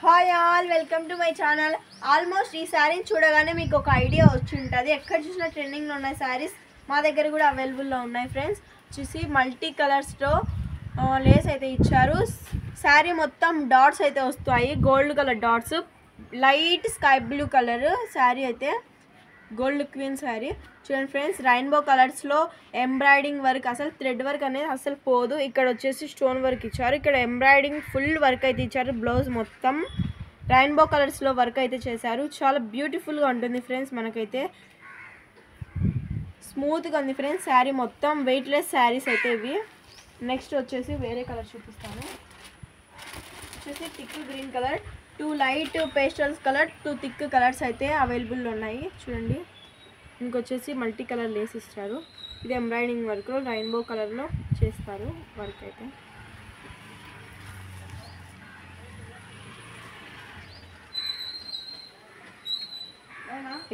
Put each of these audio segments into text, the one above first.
Hi all, welcome to my channel. Almost ఈ శారీని చూడగానే మీకు ఒక ఐడియా వచ్చి ఉంటుంది. ఎక్కడ చూసినా ట్రెండింగ్లో ఉన్న శారీస్ మా దగ్గర కూడా అవైలబుల్లో ఉన్నాయి ఫ్రెండ్స్. చూసి మల్టీ కలర్స్లో లేస్ అయితే ఇచ్చారు. శారీ మొత్తం డాట్స్ అయితే వస్తాయి, gold colour dots, light sky blue colour sari అయితే గోల్డ్ క్వీన్ శారీ. చూడండి ఫ్రెండ్స్, రెయిన్బో కలర్స్లో ఎంబ్రాయిడింగ్ వర్క్, అసలు థ్రెడ్ వర్క్ అనేది అసలు పోదు. ఇక్కడ వచ్చేసి స్టోన్ వర్క్ ఇచ్చారు, ఇక్కడ ఎంబ్రాయిడింగ్ ఫుల్ వర్క్ అయితే ఇచ్చారు. బ్లౌజ్ మొత్తం రెయిన్బో కలర్స్లో వర్క్ అయితే చేశారు. చాలా బ్యూటిఫుల్గా ఉంటుంది ఫ్రెండ్స్. మనకైతే స్మూత్గా ఉంది ఫ్రెండ్స్ శారీ మొత్తం. వెయిట్లెస్ శారీస్ అయితే ఇవి. నెక్స్ట్ వచ్చేసి వేరే కలర్ చూపిస్తాను. వచ్చేసి thick green colour, 2 light pastels colour, 2 thick colours అయితే అవైలబుల్ ఉన్నాయి. చూడండి, ఇంకొచ్చేసి మల్టీ కలర్ లేస్ ఇస్తారు. ఇది ఎంబ్రాయిడింగ్ వర్క్ రెయిన్బో కలర్లో చేస్తారు వర్క్ అయితే.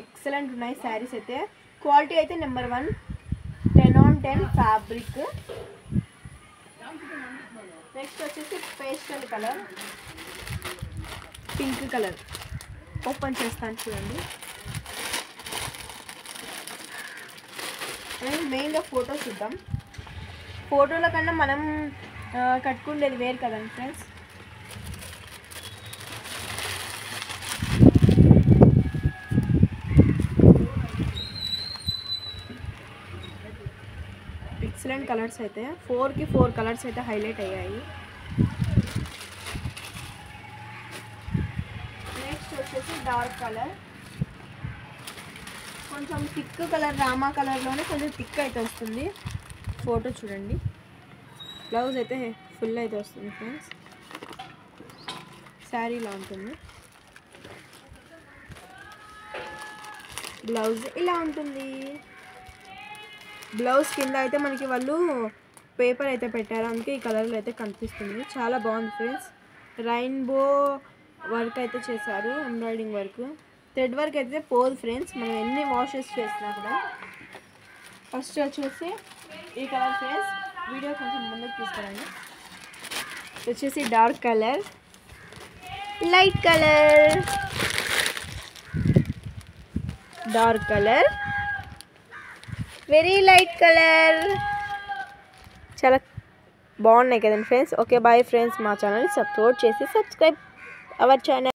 ఎక్సలెంట్ ఉన్నాయి శారీస్ అయితే. క్వాలిటీ అయితే నెంబర్ 1, 10 on 10 ఫ్యాబ్రిక్. నెక్స్ట్ వచ్చేసి pastel colour, pink colour. Open చేస్తాను చూడండి. మెయిన్గా ఫోటో చూద్దాం. ఫోటోల కన్నా మనం కట్టుకుండేది వేరు కదండి ఫ్రెండ్స్. ఎక్సలెంట్ కలర్స్ అయితే, 4కి 4 కలర్స్ అయితే హైలైట్ అయ్యాయి. నెక్స్ట్ వచ్చేసి డార్క్ కలర్, కొంచెం థిక్ కలర్, రామా కలర్లోనే కొంచెం థిక్ అయితే వస్తుంది. ఫోటో చూడండి. బ్లౌజ్ అయితే ఫుల్ అయితే వస్తుంది ఫ్రెండ్స్. శారీ ఇలా ఉంటుంది, బ్లౌజ్ ఇలా ఉంటుంది. బ్లౌజ్ కింద అయితే మనకి వాళ్ళు పేపర్ అయితే పెట్టారు, అందుకే ఈ కలర్లో అయితే కనిపిస్తుంది. చాలా బాగుంది ఫ్రెండ్స్. రెయిన్బో వర్క్ అయితే చేశారు, ఎంబ్రాయిడింగ్ వర్క్. థ్రెడ్ వర్క్ అయితే పోదు ఫ్రెండ్స్, మనం ఎన్ని వాషెస్ చేసినా కూడా. ఫస్ట్ వచ్చేసి ఈ కలర్ ఫ్రెండ్స్, వీడియో కొంచెం ముందుకు తీసుకురండి. వచ్చేసి dark colour, light colour, dark colour, very light colour. చాలా బాగున్నాయి కదండి ఫ్రెండ్స్. Okay bye friends. మా ఛానల్ సపోర్ట్ చేసి సబ్స్క్రైబ్ అవర్ ఛానల్.